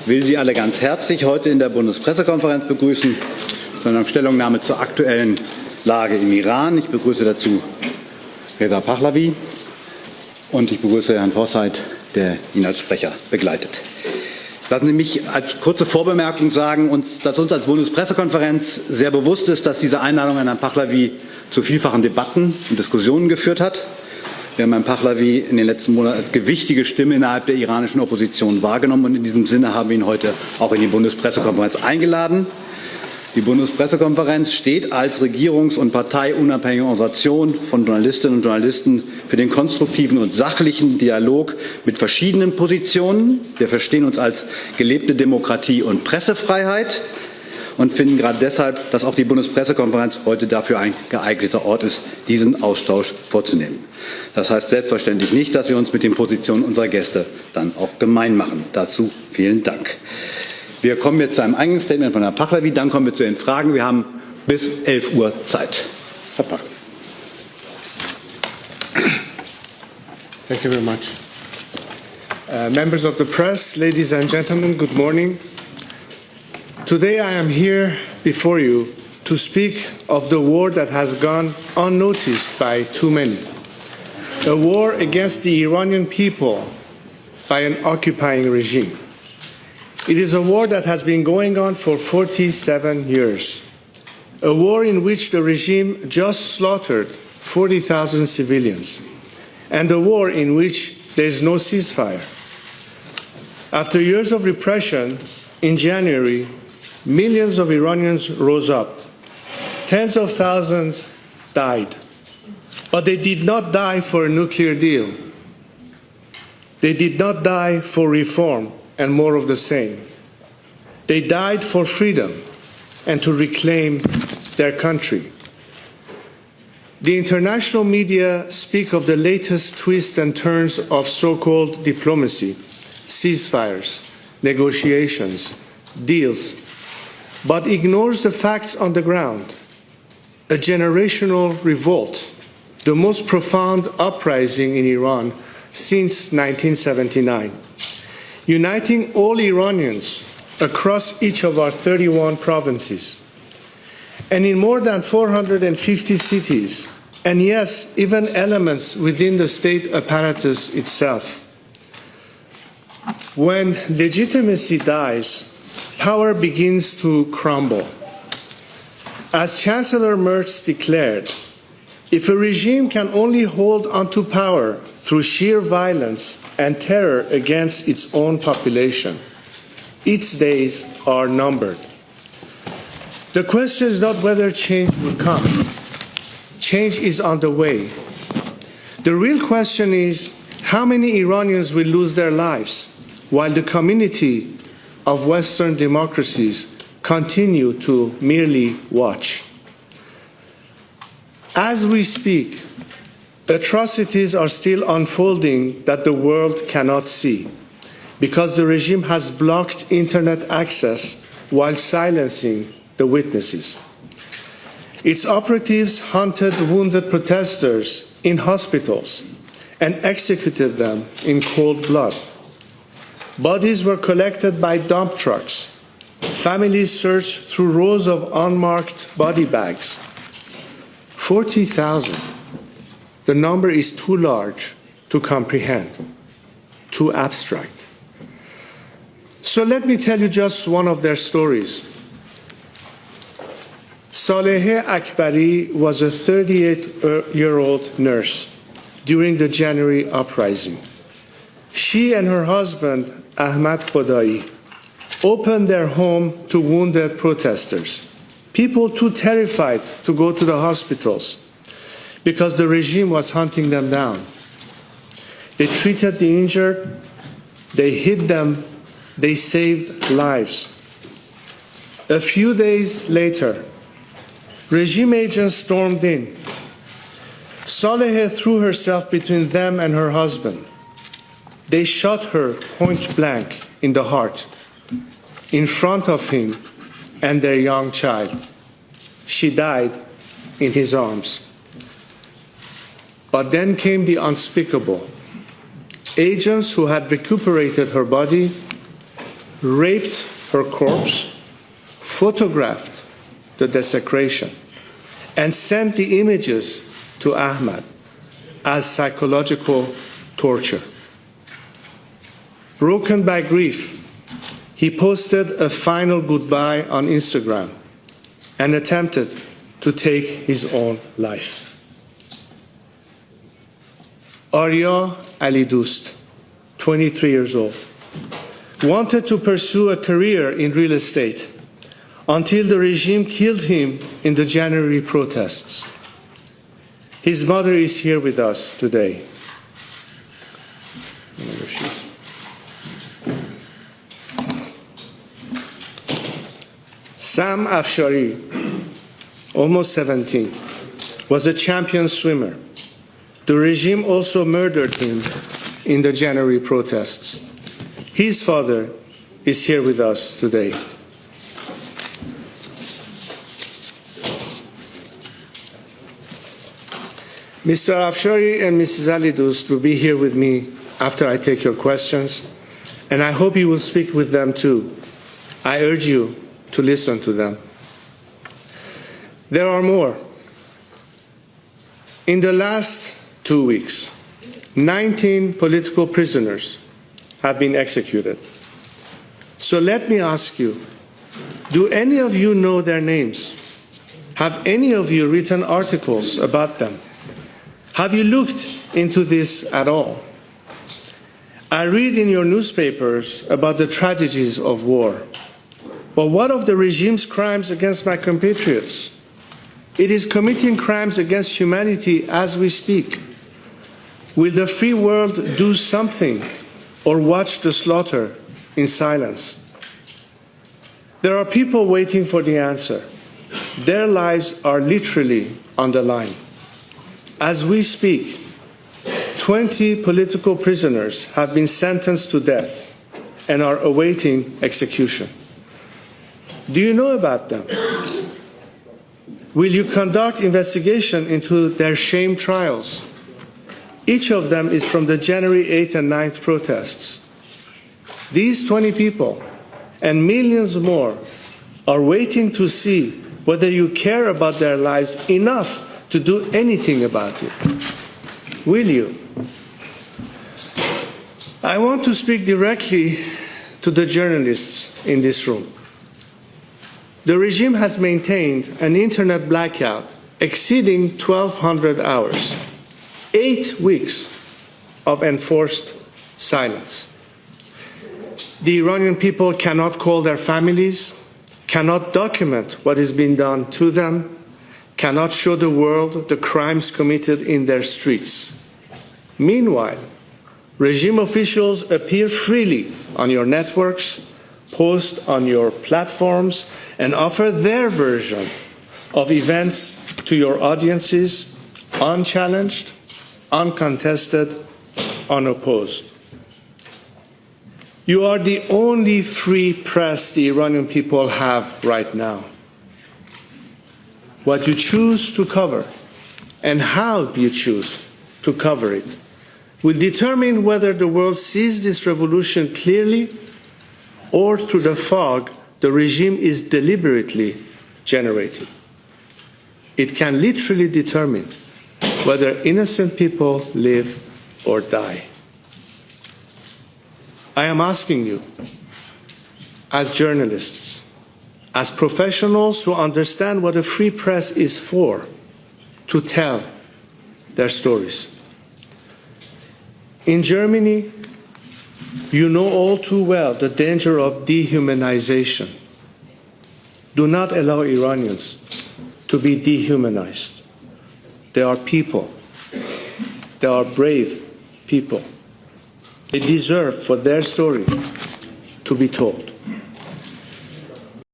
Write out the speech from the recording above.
will Sie alle ganz herzlich heute in der Bundespressekonferenz begrüßen zu einer Stellungnahme zur aktuellen Lage im Iran. Ich begrüße dazu Reza Pahlavi und ich begrüße Herrn Forsyth, der ihn als Sprecher begleitet. Lassen Sie mich als kurze Vorbemerkung sagen, dass uns als Bundespressekonferenz sehr bewusst ist, dass diese Einladung an Herrn Pahlavi zu vielfachen Debatten und Diskussionen geführt hat. Wir haben Herrn Pahlavi in den letzten Monaten als gewichtige Stimme innerhalb der iranischen Opposition wahrgenommen, und in diesem Sinne haben wir ihn heute auch in die Bundespressekonferenz eingeladen. Die Bundespressekonferenz steht als regierungs- und parteiunabhängige Organisation von Journalistinnen und Journalisten für den konstruktiven und sachlichen Dialog mit verschiedenen Positionen. Wir verstehen uns als gelebte Demokratie und Pressefreiheit und finden gerade deshalb, dass auch die Bundespressekonferenz heute dafür ein geeigneter Ort ist, diesen Austausch vorzunehmen. Das heißt selbstverständlich nicht, dass wir uns mit den Positionen unserer Gäste dann auch gemein machen. Dazu vielen Dank. Wir kommen jetzt zu einem Eingangsstatement von Herrn Pahlavi, dann kommen wir zu den Fragen. Wir haben bis 11 Uhr Zeit. Herr Pahlavi. Thank you very much. Members of the press, ladies and gentlemen, good morning. Today I am here before you to speak of the war that has gone unnoticed by too many. A war against the Iranian people by an occupying regime. It is a war that has been going on for 47 years, a war in which the regime just slaughtered 40,000 civilians, and a war in which there is no ceasefire. After years of repression, in January, millions of Iranians rose up. Tens of thousands died, but they did not die for a nuclear deal. They did not die for reform and more of the same. They died for freedom and to reclaim their country. The international media speak of the latest twists and turns of so-called diplomacy, ceasefires, negotiations, deals, but ignores the facts on the ground. A generational revolt, the most profound uprising in Iran since 1979. Uniting all Iranians across each of our 31 provinces and in more than 450 cities, and yes, even elements within the state apparatus itself. When legitimacy dies, power begins to crumble. As Chancellor Merz declared, if a regime can only hold onto power through sheer violence and terror against its own population, its days are numbered. The question is not whether change will come. Change is on the way. The real question is how many Iranians will lose their lives while the community of Western democracies continue to merely watch. As we speak, atrocities are still unfolding that the world cannot see because the regime has blocked internet access while silencing the witnesses. Its operatives hunted wounded protesters in hospitals and executed them in cold blood. Bodies were collected by dump trucks. Families searched through rows of unmarked body bags. 40,000. The number is too large to comprehend, too abstract. So let me tell you just one of their stories. Saleheh Akbari was a 38-year-old nurse during the January uprising. She and her husband, Ahmad Khodai, opened their home to wounded protesters, people too terrified to go to the hospitals because the regime was hunting them down. They treated the injured, they hid them, they saved lives. A few days later, regime agents stormed in. Saleheh threw herself between them and her husband. They shot her point blank in the heart, in front of him and their young child. She died in his arms. But then came the unspeakable. Agents who had recuperated her body raped her corpse, photographed the desecration, and sent the images to Ahmad as psychological torture. Broken by grief, he posted a final goodbye on Instagram and attempted to take his own life. Arya Ali Dost, 23 years old, wanted to pursue a career in real estate until the regime killed him in the January protests. His mother is here with us today. Sam Afshari, almost 17, was a champion swimmer. The regime also murdered him in the January protests. His father is here with us today. Mr. Afshari and Mrs. Ali Dost will be here with me after I take your questions, and I hope you will speak with them too. I urge you to listen to them. There are more. In the last 2 weeks, 19 political prisoners have been executed. So let me ask you, do any of you know their names? Have any of you written articles about them? Have you looked into this at all? I read in your newspapers about the tragedies of war. But what of the regime's crimes against my compatriots? It is committing crimes against humanity as we speak. Will the free world do something or watch the slaughter in silence? There are people waiting for the answer. Their lives are literally on the line. As we speak, 20 political prisoners have been sentenced to death and are awaiting execution. Do you know about them? Will you conduct investigation into their shame trials? Each of them is from the January 8th and 9th protests. These 20 people and millions more are waiting to see whether you care about their lives enough to do anything about it. Will you? I want to speak directly to the journalists in this room. The regime has maintained an internet blackout exceeding 1,200 hours, 8 weeks of enforced silence. The Iranian people cannot call their families, cannot document what is being done to them, cannot show the world the crimes committed in their streets. Meanwhile, regime officials appear freely on your networks, post on your platforms, and offer their version of events to your audiences, unchallenged, uncontested, unopposed. You are the only free press the Iranian people have right now. What you choose to cover and how you choose to cover it will determine whether the world sees this revolution clearly or through the fog the regime is deliberately generating. It can literally determine whether innocent people live or die. I am asking you, as journalists, as professionals who understand what a free press is for, to tell their stories. In Germany, you know all too well the danger of dehumanization. Do not allow Iranians to be dehumanized. They are people. They are brave people. They deserve for their story to be told.